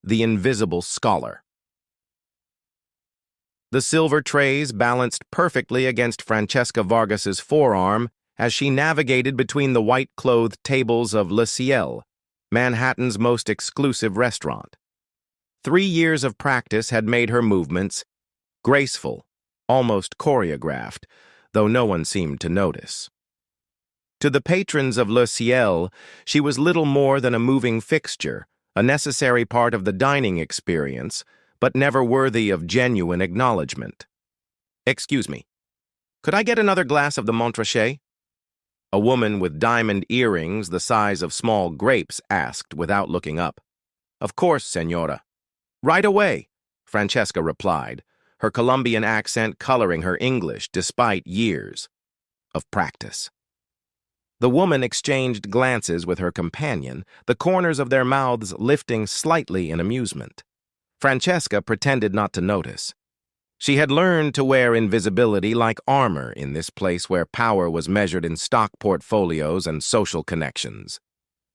the invisible scholar. The silver trays balanced perfectly against Francesca Vargas's forearm as she navigated between the white-clothed tables of Le Ciel, Manhattan's most exclusive restaurant. 3 years of practice had made her movements graceful, almost choreographed, though no one seemed to notice. To the patrons of Le Ciel, she was little more than a moving fixture, a necessary part of the dining experience, but never worthy of genuine acknowledgement. "Excuse me, could I get another glass of the Montrachet?" A woman with diamond earrings the size of small grapes asked without looking up. "Of course, senora." "Right away," Francesca replied, her Colombian accent coloring her English despite years of practice. The woman exchanged glances with her companion, the corners of their mouths lifting slightly in amusement. Francesca pretended not to notice. She had learned to wear invisibility like armor in this place where power was measured in stock portfolios and social connections.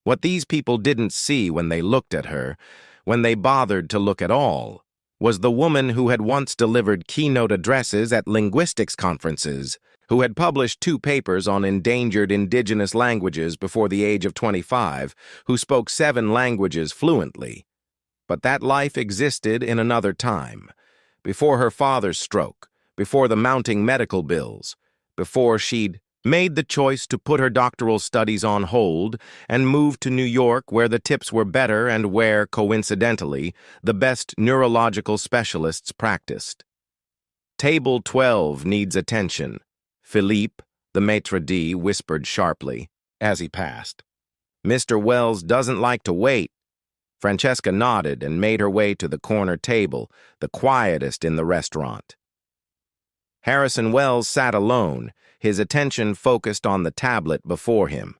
What these people didn't see when they looked at her, when they bothered to look at all, was the woman who had once delivered keynote addresses at linguistics conferences, who had published 2 papers on endangered indigenous languages before the age of 25, who spoke 7 languages fluently. But that life existed in another time, before her father's stroke, before the mounting medical bills, before she'd made the choice to put her doctoral studies on hold and move to New York where the tips were better and where, coincidentally, the best neurological specialists practiced. "Table 12 needs attention," Philippe, the maitre d', whispered sharply as he passed. "Mr. Wells doesn't like to wait." Francesca nodded and made her way to the corner table, the quietest in the restaurant. Harrison Wells sat alone, his attention focused on the tablet before him.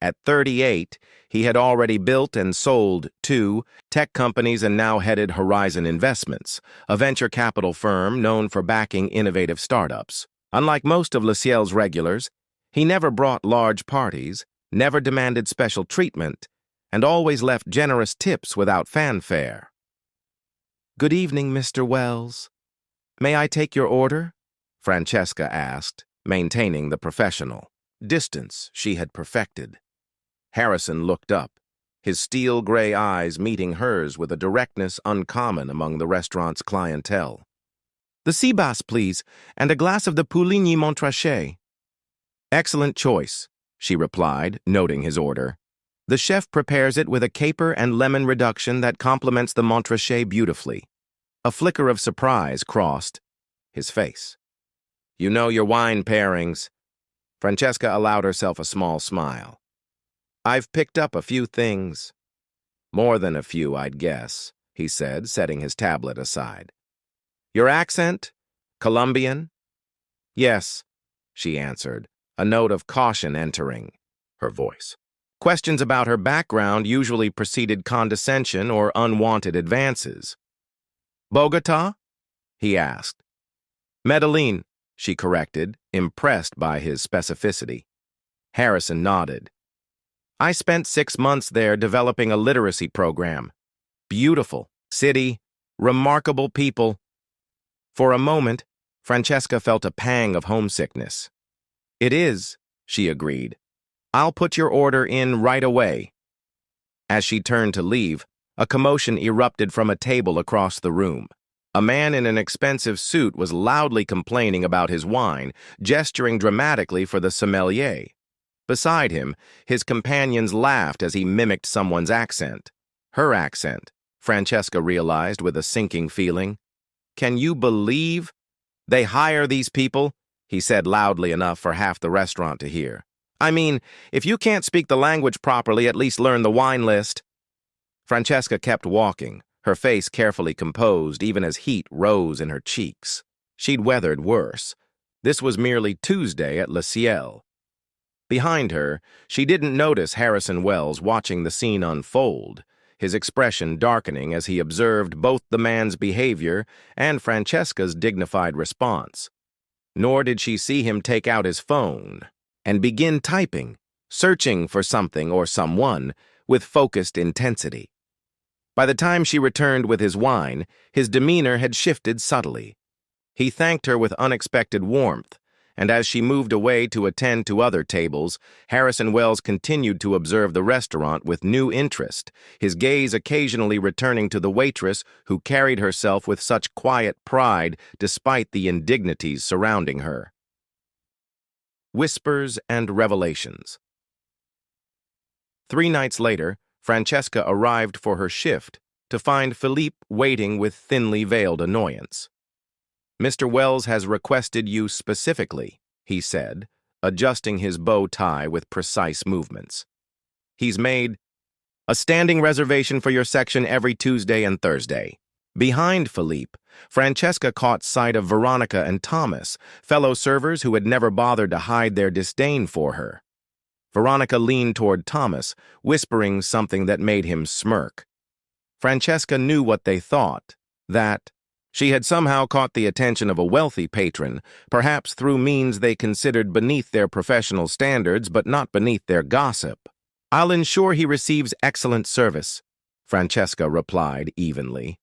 At 38, he had already built and sold 2 tech companies and now headed Horizon Investments, a venture capital firm known for backing innovative startups. Unlike most of Le Ciel's regulars, he never brought large parties, never demanded special treatment, and always left generous tips without fanfare. "Good evening, Mr. Wells. May I take your order?" Francesca asked, maintaining the professional distance she had perfected. Harrison looked up, his steel-gray eyes meeting hers with a directness uncommon among the restaurant's clientele. "The sea bass, please, and a glass of the Pouligny Montrachet." "Excellent choice," she replied, noting his order. "The chef prepares it with a caper and lemon reduction that complements the Montrachet beautifully." A flicker of surprise crossed his face. "You know your wine pairings." Francesca allowed herself a small smile. "I've picked up a few things." "More than a few, I'd guess," he said, setting his tablet aside. "Your accent? Colombian?" "Yes," she answered, a note of caution entering her voice. Questions about her background usually preceded condescension or unwanted advances. "Bogota?" he asked. "Medellin," she corrected, impressed by his specificity. Harrison nodded. "I spent 6 months there developing a literacy program. Beautiful city, remarkable people." For a moment, Francesca felt a pang of homesickness. "It is," she agreed. "I'll put your order in right away." As she turned to leave, a commotion erupted from a table across the room. A man in an expensive suit was loudly complaining about his wine, gesturing dramatically for the sommelier. Beside him, his companions laughed as he mimicked someone's accent. Her accent, Francesca realized with a sinking feeling. "Can you believe they hire these people?" he said loudly enough for half the restaurant to hear. "I mean, if you can't speak the language properly, at least learn the wine list." Francesca kept walking, her face carefully composed even as heat rose in her cheeks. She'd weathered worse. This was merely Tuesday at Le Ciel. Behind her, she didn't notice Harrison Wells watching the scene unfold, his expression darkening as he observed both the man's behavior and Francesca's dignified response. Nor did she see him take out his phone and begin typing, searching for something or someone with focused intensity. By the time she returned with his wine, his demeanor had shifted subtly. He thanked her with unexpected warmth, and as she moved away to attend to other tables, Harrison Wells continued to observe the restaurant with new interest, his gaze occasionally returning to the waitress who carried herself with such quiet pride despite the indignities surrounding her. Whispers and Revelations. 3 nights later, Francesca arrived for her shift to find Philippe waiting with thinly veiled annoyance. "Mr. Wells has requested you specifically," he said, adjusting his bow tie with precise movements. "He's made a standing reservation for your section every Tuesday and Thursday." Behind Philippe, Francesca caught sight of Veronica and Thomas, fellow servers who had never bothered to hide their disdain for her. Veronica leaned toward Thomas, whispering something that made him smirk. Francesca knew what they thought, that she had somehow caught the attention of a wealthy patron, perhaps through means they considered beneath their professional standards but not beneath their gossip. "I'll ensure he receives excellent service," Francesca replied evenly.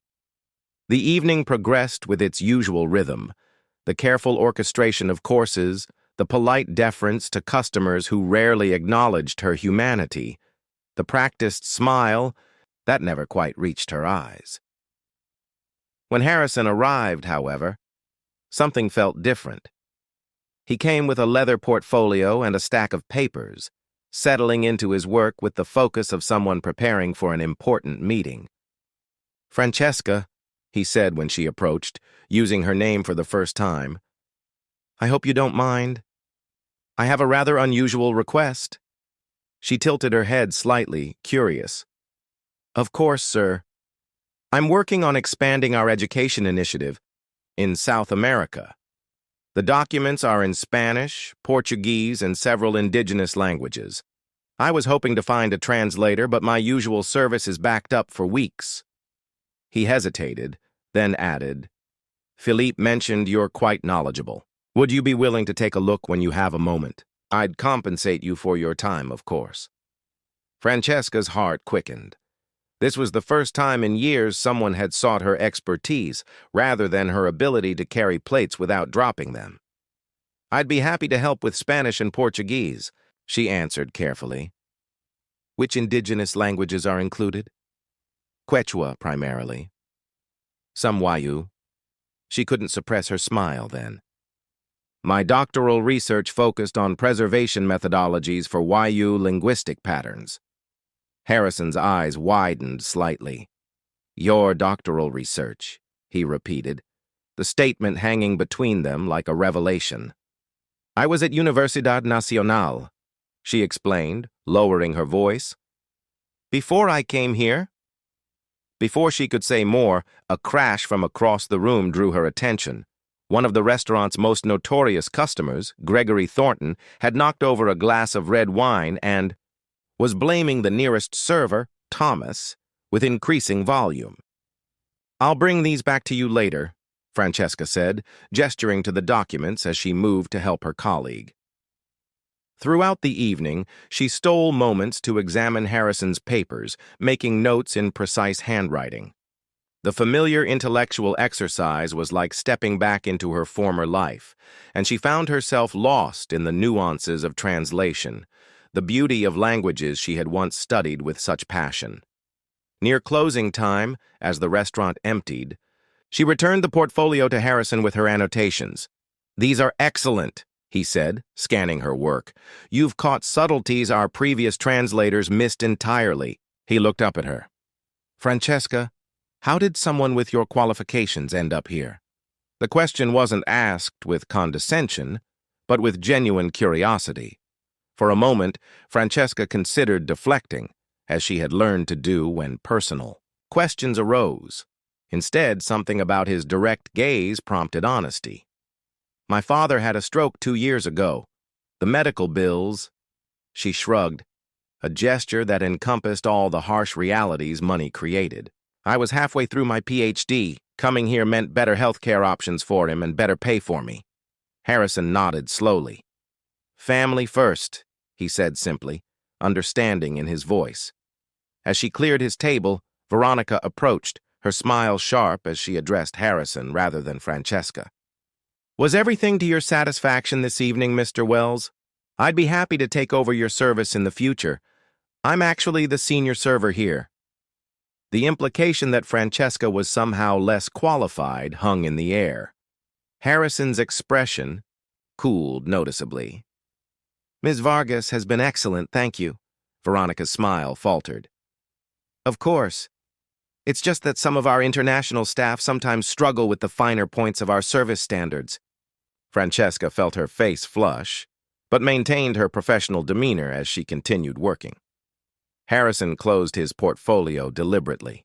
The evening progressed with its usual rhythm, the careful orchestration of courses, the polite deference to customers who rarely acknowledged her humanity, the practiced smile that never quite reached her eyes. When Harrison arrived, however, something felt different. He came with a leather portfolio and a stack of papers, settling into his work with the focus of someone preparing for an important meeting. "Francesca," he said when she approached, using her name for the first time, "I hope you don't mind. I have a rather unusual request." She tilted her head slightly, curious. "Of course, sir. I'm working on expanding our education initiative in South America. The documents are in Spanish, Portuguese, and several indigenous languages. I was hoping to find a translator, but my usual service is backed up for weeks." He hesitated, then added, "Philippe mentioned you're quite knowledgeable. Would you be willing to take a look when you have a moment? I'd compensate you for your time, of course." Francesca's heart quickened. This was the first time in years someone had sought her expertise, rather than her ability to carry plates without dropping them. "I'd be happy to help with Spanish and Portuguese," she answered carefully. "Which indigenous languages are included?" "Quechua, primarily. Some Wayu." She couldn't suppress her smile then. "My doctoral research focused on preservation methodologies for Wayu linguistic patterns." Harrison's eyes widened slightly. "Your doctoral research," he repeated, the statement hanging between them like a revelation. "I was at Universidad Nacional," she explained, lowering her voice. "Before I came here." Before she could say more, a crash from across the room drew her attention. One of the restaurant's most notorious customers, Gregory Thornton, had knocked over a glass of red wine and was blaming the nearest server, Thomas, with increasing volume. "I'll bring these back to you later," Francesca said, gesturing to the documents as she moved to help her colleague. Throughout the evening, she stole moments to examine Harrison's papers, making notes in precise handwriting. The familiar intellectual exercise was like stepping back into her former life, and she found herself lost in the nuances of translation, the beauty of languages she had once studied with such passion. Near closing time, as the restaurant emptied, she returned the portfolio to Harrison with her annotations. "These are excellent," he said, scanning her work. "You've caught subtleties our previous translators missed entirely." He looked up at her. "Francesca, how did someone with your qualifications end up here?" The question wasn't asked with condescension, but with genuine curiosity. For a moment, Francesca considered deflecting, as she had learned to do when personal. Questions arose. Instead, something about his direct gaze prompted honesty. "My father had a stroke 2 years ago. The medical bills—" She shrugged, a gesture that encompassed all the harsh realities money created. "I was halfway through my PhD. Coming here meant better healthcare options for him and better pay for me." Harrison nodded slowly. "Family first," he said simply, understanding in his voice. As she cleared his table, Veronica approached, her smile sharp as she addressed Harrison rather than Francesca. Was everything to your satisfaction this evening, Mr. Wells? I'd be happy to take over your service in the future. I'm actually the senior server here. The implication that Francesca was somehow less qualified hung in the air. Harrison's expression cooled noticeably. Ms. Vargas has been excellent, thank you. Veronica's smile faltered. Of course. It's just that some of our international staff sometimes struggle with the finer points of our service standards. Francesca felt her face flush, but maintained her professional demeanor as she continued working. Harrison closed his portfolio deliberately.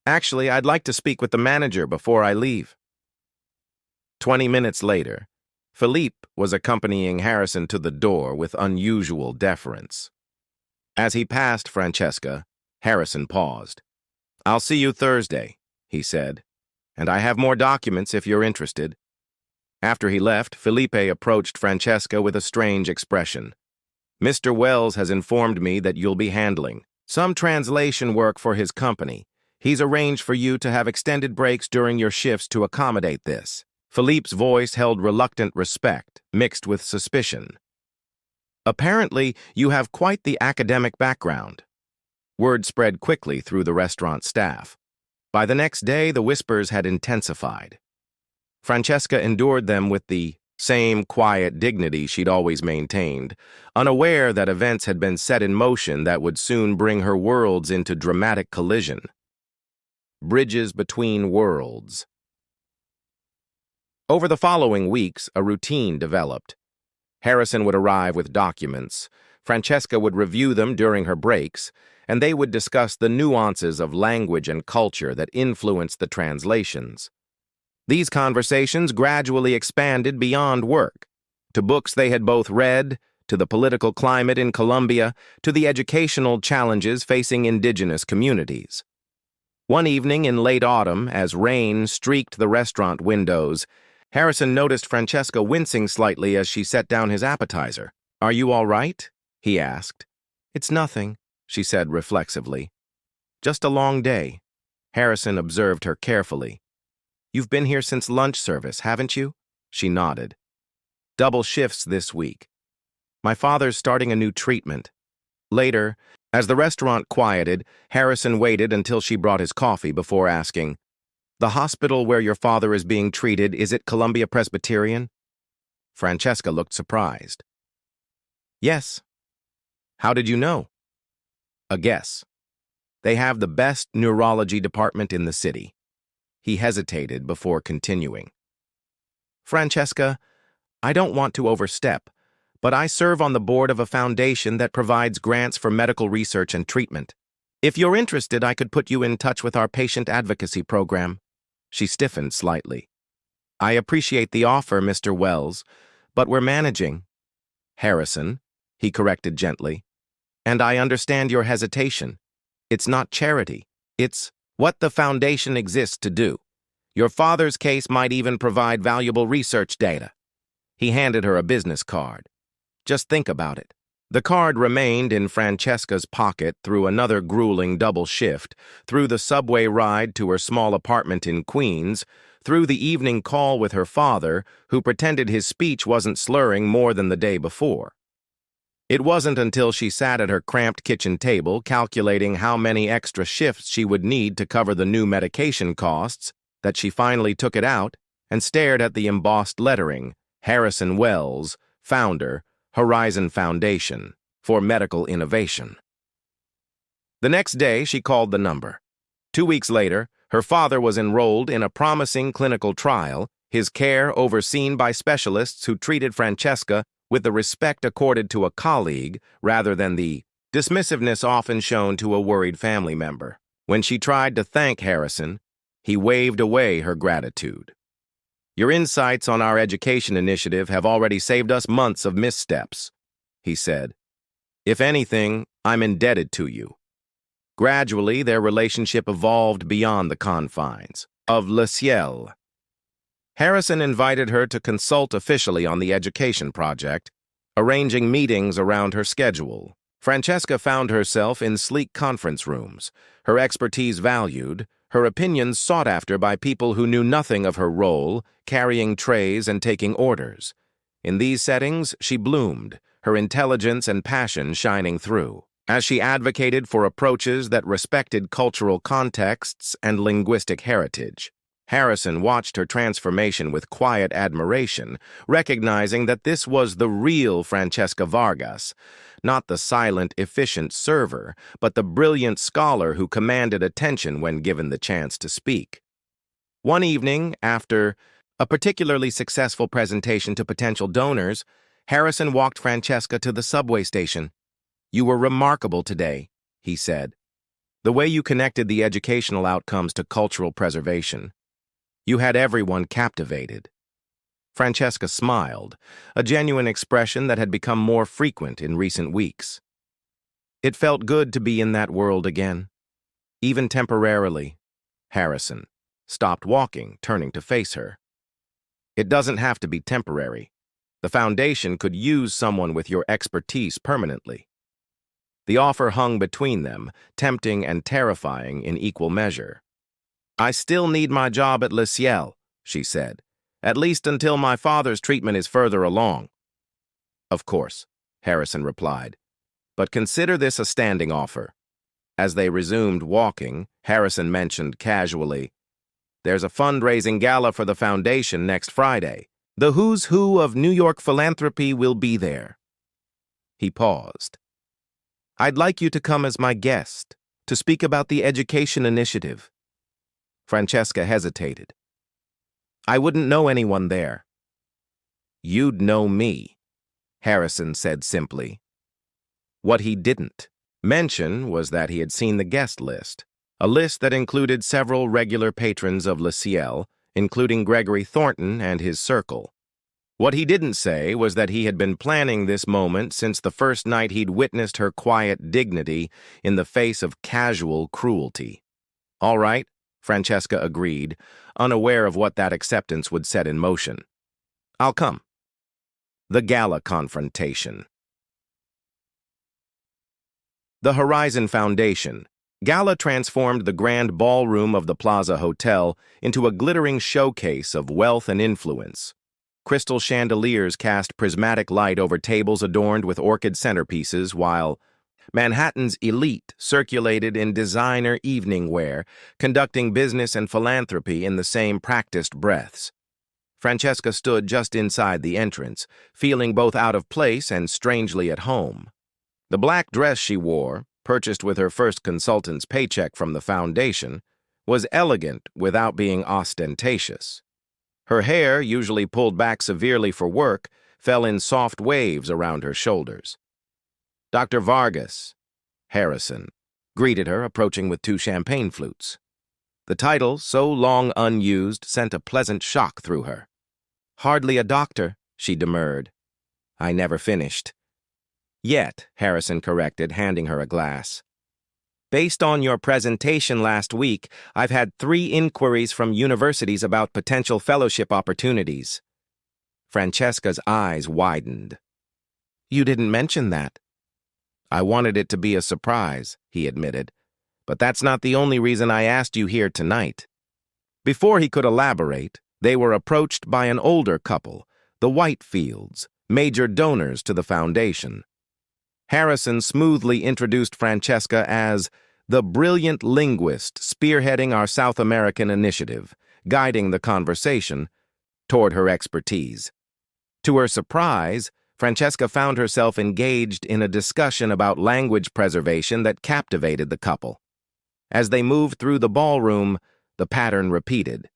Actually, I'd like to speak with the manager before I leave. 20 minutes later, Philippe was accompanying Harrison to the door with unusual deference. As he passed Francesca, Harrison paused. I'll see you Thursday, he said, and I have more documents if you're interested. After he left, Felipe approached Francesca with a strange expression. Mr. Wells has informed me that you'll be handling some translation work for his company. He's arranged for you to have extended breaks during your shifts to accommodate this. Philippe's voice held reluctant respect, mixed with suspicion. Apparently, you have quite the academic background. Word spread quickly through the restaurant staff. By the next day, the whispers had intensified. Francesca endured them with the same quiet dignity she'd always maintained, unaware that events had been set in motion that would soon bring her worlds into dramatic collision. Bridges between worlds. Over the following weeks, a routine developed. Harrison would arrive with documents, Francesca would review them during her breaks, and they would discuss the nuances of language and culture that influenced the translations. These conversations gradually expanded beyond work, to books they had both read, to the political climate in Colombia, to the educational challenges facing indigenous communities. One evening in late autumn, as rain streaked the restaurant windows, Harrison noticed Francesca wincing slightly as she set down his appetizer. Are you all right? He asked. It's nothing, she said reflexively. Just a long day. Harrison observed her carefully. You've been here since lunch service, haven't you? She nodded. Double shifts this week. My father's starting a new treatment. Later, as the restaurant quieted, Harrison waited until she brought his coffee before asking, The hospital where your father is being treated, is it Columbia Presbyterian? Francesca looked surprised. Yes. How did you know? A guess. They have the best neurology department in the city. He hesitated before continuing. Francesca, I don't want to overstep, but I serve on the board of a foundation that provides grants for medical research and treatment. If you're interested, I could put you in touch with our patient advocacy program. She stiffened slightly. I appreciate the offer, Mr. Wells, but we're managing. Harrison, he corrected gently. And I understand your hesitation. It's not charity. It's what the foundation exists to do. Your father's case might even provide valuable research data. He handed her a business card. Just think about it. The card remained in Francesca's pocket through another grueling double shift, through the subway ride to her small apartment in Queens, through the evening call with her father, who pretended his speech wasn't slurring more than the day before. It wasn't until she sat at her cramped kitchen table calculating how many extra shifts she would need to cover the new medication costs that she finally took it out and stared at the embossed lettering, Harrison Wells, founder, Horizon Foundation, for Medical Innovation. The next day, she called the number. 2 weeks later, her father was enrolled in a promising clinical trial, his care overseen by specialists who treated Francesca with the respect accorded to a colleague rather than the dismissiveness often shown to a worried family member. When she tried to thank Harrison, he waved away her gratitude. Your insights on our education initiative have already saved us months of missteps, he said. If anything, I'm indebted to you. Gradually, their relationship evolved beyond the confines of Le Ciel. Harrison invited her to consult officially on the education project, arranging meetings around her schedule. Francesca found herself in sleek conference rooms, her expertise valued, her opinions sought after by people who knew nothing of her role, carrying trays and taking orders. In these settings, she bloomed, her intelligence and passion shining through, as she advocated for approaches that respected cultural contexts and linguistic heritage. Harrison watched her transformation with quiet admiration, recognizing that this was the real Francesca Vargas, not the silent, efficient server, but the brilliant scholar who commanded attention when given the chance to speak. One evening, after a particularly successful presentation to potential donors, Harrison walked Francesca to the subway station. "You were remarkable today," he said. "The way you connected the educational outcomes to cultural preservation. You had everyone captivated." Francesca smiled, a genuine expression that had become more frequent in recent weeks. It felt good to be in that world again. Even temporarily. Harrison stopped walking, turning to face her. "It doesn't have to be temporary. The foundation could use someone with your expertise permanently." The offer hung between them, tempting and terrifying in equal measure. "I still need my job at Le Ciel," she said, "at least until my father's treatment is further along." "Of course," Harrison replied, "but consider this a standing offer." As they resumed walking, Harrison mentioned casually, "There's a fundraising gala for the foundation next Friday. The who's who of New York philanthropy will be there." He paused. "I'd like you to come as my guest, to speak about the education initiative." Francesca hesitated. "I wouldn't know anyone there." "You'd know me," Harrison said simply. What he didn't mention was that he had seen the guest list, a list that included several regular patrons of Le Ciel, including Gregory Thornton and his circle. What he didn't say was that he had been planning this moment since the first night he'd witnessed her quiet dignity in the face of casual cruelty. "All right," Francesca agreed, unaware of what that acceptance would set in motion. "I'll come." The gala confrontation. The Horizon Foundation. Gala transformed the grand ballroom of the Plaza Hotel into a glittering showcase of wealth and influence. Crystal chandeliers cast prismatic light over tables adorned with orchid centerpieces, while Manhattan's elite circulated in designer evening wear, conducting business and philanthropy in the same practiced breaths. Francesca stood just inside the entrance, feeling both out of place and strangely at home. The black dress she wore, purchased with her first consultant's paycheck from the foundation, was elegant without being ostentatious. Her hair, usually pulled back severely for work, fell in soft waves around her shoulders. "Dr. Vargas," Harrison greeted her, approaching with 2 champagne flutes. The title, so long unused, sent a pleasant shock through her. "Hardly a doctor," she demurred. "I never finished." "Yet," Harrison corrected, handing her a glass. "Based on your presentation last week, I've had 3 inquiries from universities about potential fellowship opportunities." Francesca's eyes widened. "You didn't mention that." "I wanted it to be a surprise," he admitted. "But that's not the only reason I asked you here tonight." Before he could elaborate, they were approached by an older couple, the Whitefields, major donors to the foundation. Harrison smoothly introduced Francesca as the brilliant linguist spearheading our South American initiative, guiding the conversation toward her expertise. To her surprise, Francesca found herself engaged in a discussion about language preservation that captivated the couple. As they moved through the ballroom, the pattern repeated.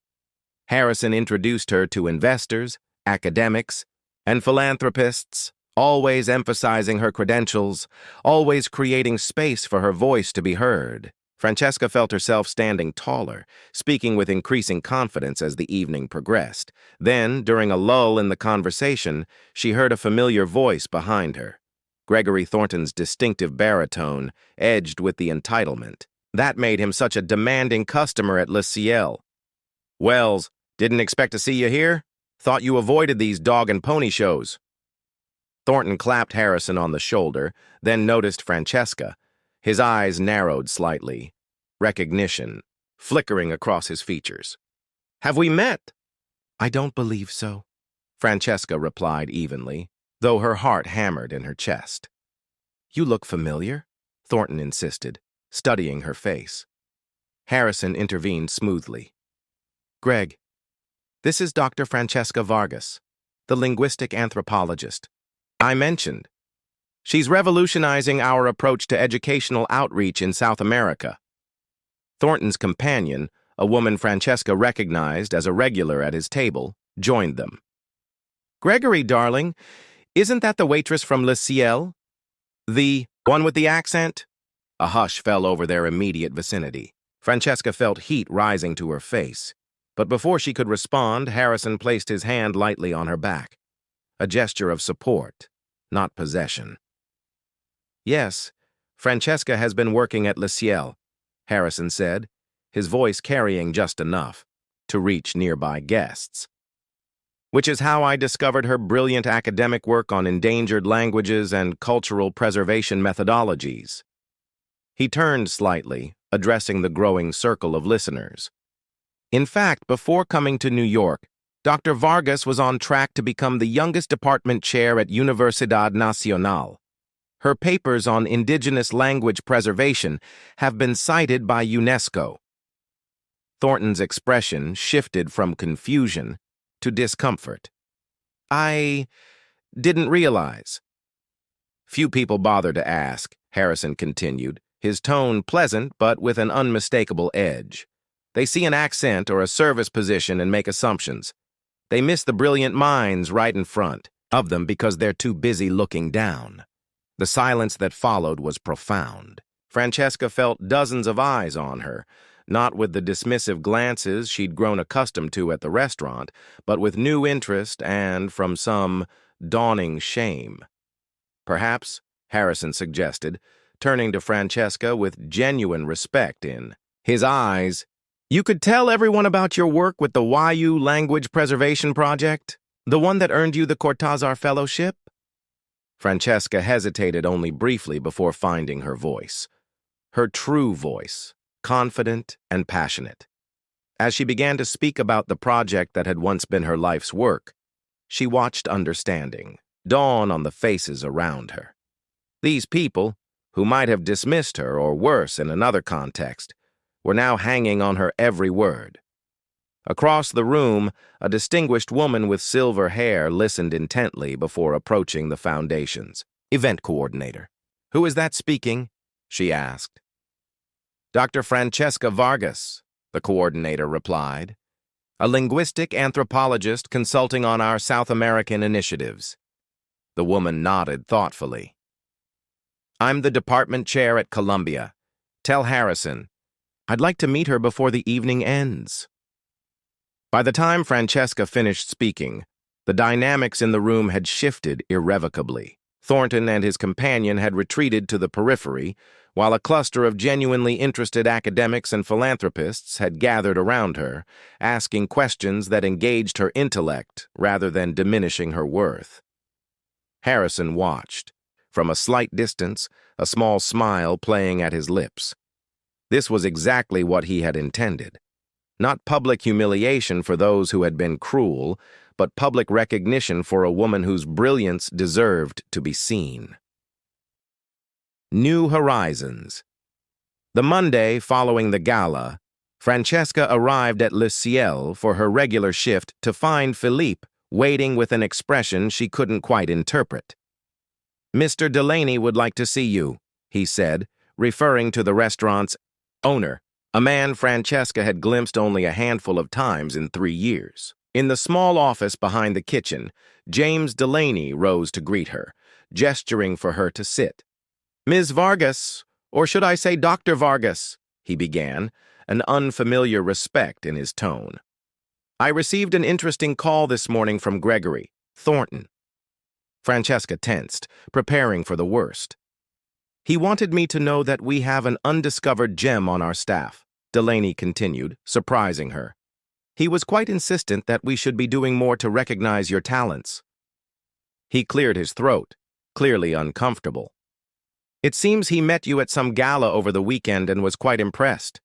Harrison introduced her to investors, academics, and philanthropists, always emphasizing her credentials, always creating space for her voice to be heard. Francesca felt herself standing taller, speaking with increasing confidence as the evening progressed. Then, during a lull in the conversation, she heard a familiar voice behind her. Gregory Thornton's distinctive baritone, edged with the entitlement. That made him such a demanding customer at Le Ciel. "Wells, didn't expect to see you here? Thought you avoided these dog and pony shows." Thornton clapped Harrison on the shoulder, then noticed Francesca. His eyes narrowed slightly, recognition flickering across his features. "Have we met?" "I don't believe so," Francesca replied evenly, though her heart hammered in her chest. "You look familiar," Thornton insisted, studying her face. Harrison intervened smoothly. "Greg, this is Dr. Francesca Vargas, the linguistic anthropologist I mentioned. She's revolutionizing our approach to educational outreach in South America." Thornton's companion, a woman Francesca recognized as a regular at his table, joined them. "Gregory, darling, isn't that the waitress from Le Ciel? The one with the accent?" A hush fell over their immediate vicinity. Francesca felt heat rising to her face, but before she could respond, Harrison placed his hand lightly on her back, a gesture of support, not possession. "Yes, Francesca has been working at Le Ciel," Harrison said, his voice carrying just enough to reach nearby guests. "Which is how I discovered her brilliant academic work on endangered languages and cultural preservation methodologies." He turned slightly, addressing the growing circle of listeners. "In fact, before coming to New York, Dr. Vargas was on track to become the youngest department chair at Universidad Nacional. Her papers on indigenous language preservation have been cited by UNESCO." Thornton's expression shifted from confusion to discomfort. "I didn't realize." "Few people bother to ask," Harrison continued, his tone pleasant but with an unmistakable edge. "They see an accent or a service position and make assumptions. They miss the brilliant minds right in front of them because they're too busy looking down." The silence that followed was profound. Francesca felt dozens of eyes on her, not with the dismissive glances she'd grown accustomed to at the restaurant, but with new interest and, from some, dawning shame. "Perhaps," Harrison suggested, turning to Francesca with genuine respect in his eyes, "you could tell everyone about your work with the YU Language Preservation Project, the one that earned you the Cortázar Fellowship?" Francesca hesitated only briefly before finding her voice. Her true voice, confident and passionate. As she began to speak about the project that had once been her life's work, she watched understanding dawn on the faces around her. These people, who might have dismissed her or worse in another context, were now hanging on her every word. Across the room, a distinguished woman with silver hair listened intently before approaching the Foundation's event coordinator. "Who is that speaking?" she asked. "Dr. Francesca Vargas," the coordinator replied, "a linguistic anthropologist consulting on our South American initiatives." The woman nodded thoughtfully. "I'm the department chair at Columbia. Tell Harrison I'd like to meet her before the evening ends." By the time Francesca finished speaking, the dynamics in the room had shifted irrevocably. Thornton and his companion had retreated to the periphery, while a cluster of genuinely interested academics and philanthropists had gathered around her, asking questions that engaged her intellect rather than diminishing her worth. Harrison watched, from a slight distance, a small smile playing at his lips. This was exactly what he had intended. Not public humiliation for those who had been cruel, but public recognition for a woman whose brilliance deserved to be seen. New Horizons. The Monday following the gala, Francesca arrived at Le Ciel for her regular shift to find Philippe waiting with an expression she couldn't quite interpret. "Mr. Delaney would like to see you," he said, referring to the restaurant's owner, a man Francesca had glimpsed only a handful of times in 3 years. In the small office behind the kitchen, James Delaney rose to greet her, gesturing for her to sit. "Ms. Vargas, or should I say Dr. Vargas," he began, an unfamiliar respect in his tone. "I received an interesting call this morning from Gregory Thornton." Francesca tensed, preparing for the worst. "He wanted me to know that we have an undiscovered gem on our staff," Delaney continued, surprising her. "He was quite insistent that we should be doing more to recognize your talents." He cleared his throat, clearly uncomfortable. It seems he met you at some gala over the weekend and was quite impressed.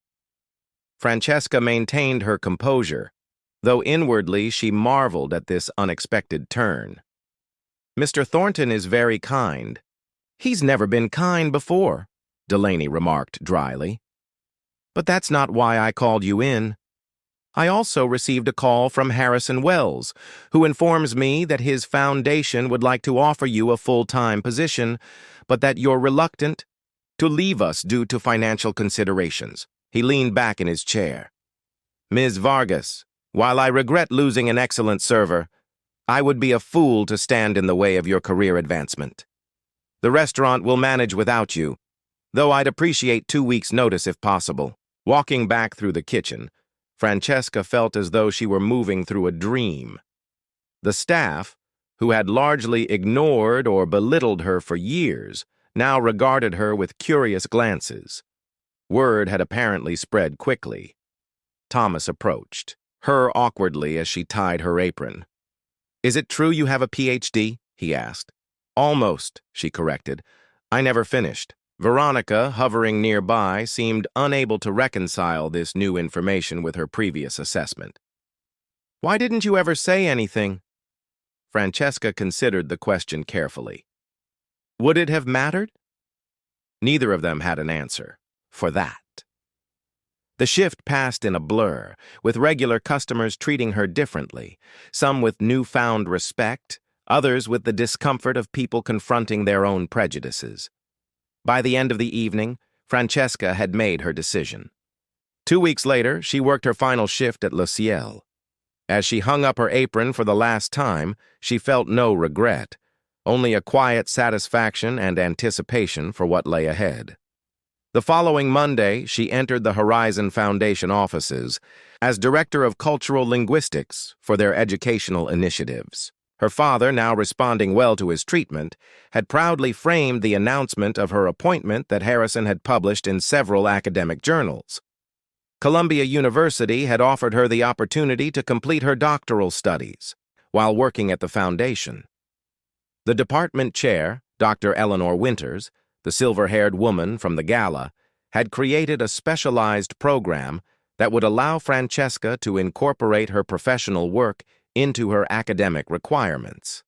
Francesca maintained her composure, though inwardly she marveled at this unexpected turn. Mr. Thornton is very kind. He's never been kind before, Delaney remarked dryly. But that's not why I called you in. I also received a call from Harrison Wells, who informs me that his foundation would like to offer you a full-time position, but that you're reluctant to leave us due to financial considerations. He leaned back in his chair. Ms. Vargas, while I regret losing an excellent server, I would be a fool to stand in the way of your career advancement. The restaurant will manage without you, though I'd appreciate 2 weeks' notice if possible. Walking back through the kitchen, Francesca felt as though she were moving through a dream. The staff, who had largely ignored or belittled her for years, now regarded her with curious glances. Word had apparently spread quickly. Thomas approached, her awkwardly as she tied her apron. Is it true you have a PhD? He asked. Almost, she corrected. I never finished. Veronica, hovering nearby, seemed unable to reconcile this new information with her previous assessment. Why didn't you ever say anything? Francesca considered the question carefully. Would it have mattered? Neither of them had an answer for that. The shift passed in a blur, with regular customers treating her differently, some with newfound respect, others with the discomfort of people confronting their own prejudices. By the end of the evening, Francesca had made her decision. 2 weeks later, she worked her final shift at Le Ciel. As she hung up her apron for the last time, she felt no regret, only a quiet satisfaction and anticipation for what lay ahead. The following Monday, she entered the Horizon Foundation offices as Director of Cultural Linguistics for their educational initiatives. Her father, now responding well to his treatment, had proudly framed the announcement of her appointment that Harrison had published in several academic journals. Columbia University had offered her the opportunity to complete her doctoral studies while working at the foundation. The department chair, Dr. Eleanor Winters, the silver-haired woman from the gala, had created a specialized program that would allow Francesca to incorporate her professional work into her academic requirements.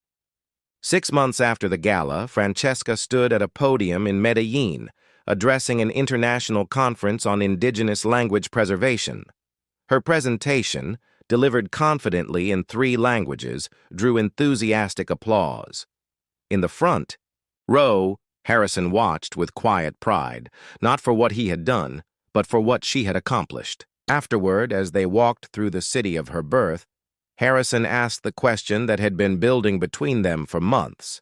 6 months after the gala, Francesca stood at a podium in Medellin, addressing an international conference on indigenous language preservation. Her presentation, delivered confidently in 3 languages, drew enthusiastic applause. In the front row, Harrison watched with quiet pride, not for what he had done, but for what she had accomplished. Afterward, as they walked through the city of her birth, Harrison asked the question that had been building between them for months.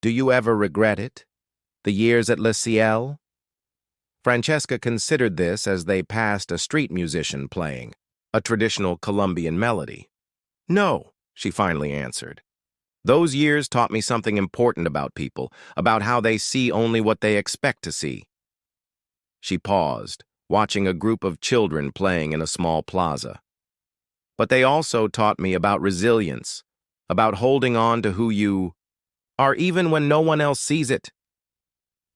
Do you ever regret it? The years at Le Ciel? Francesca considered this as they passed a street musician playing, a traditional Colombian melody. No, she finally answered. Those years taught me something important about people, about how they see only what they expect to see. She paused, watching a group of children playing in a small plaza. But they also taught me about resilience, about holding on to who you are even when no one else sees it.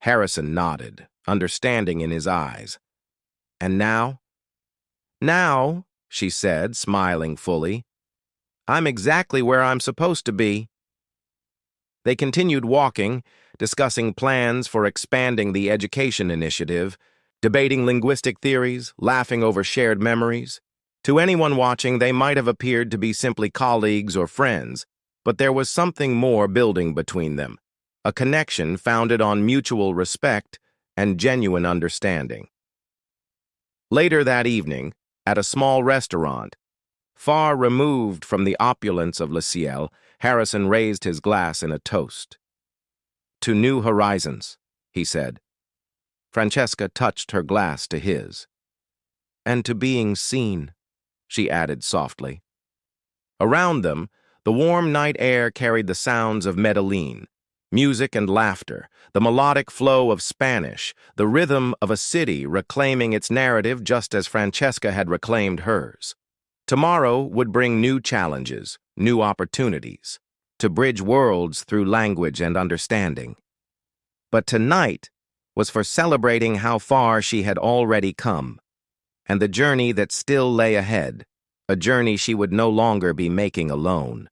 Harrison nodded, understanding in his eyes. And now? Now, she said, smiling fully, I'm exactly where I'm supposed to be. They continued walking, discussing plans for expanding the education initiative, debating linguistic theories, laughing over shared memories. To anyone watching, they might have appeared to be simply colleagues or friends, but there was something more building between them, a connection founded on mutual respect and genuine understanding. Later that evening, at a small restaurant, far removed from the opulence of Le Ciel, Harrison raised his glass in a toast. To new horizons, he said. Francesca touched her glass to his. And to being seen, she added softly. Around them, the warm night air carried the sounds of Medellin, music and laughter, the melodic flow of Spanish, the rhythm of a city reclaiming its narrative just as Francesca had reclaimed hers. Tomorrow would bring new challenges, new opportunities. to bridge worlds through language and understanding. But tonight was for celebrating how far she had already come, and the journey that still lay ahead, a journey she would no longer be making alone.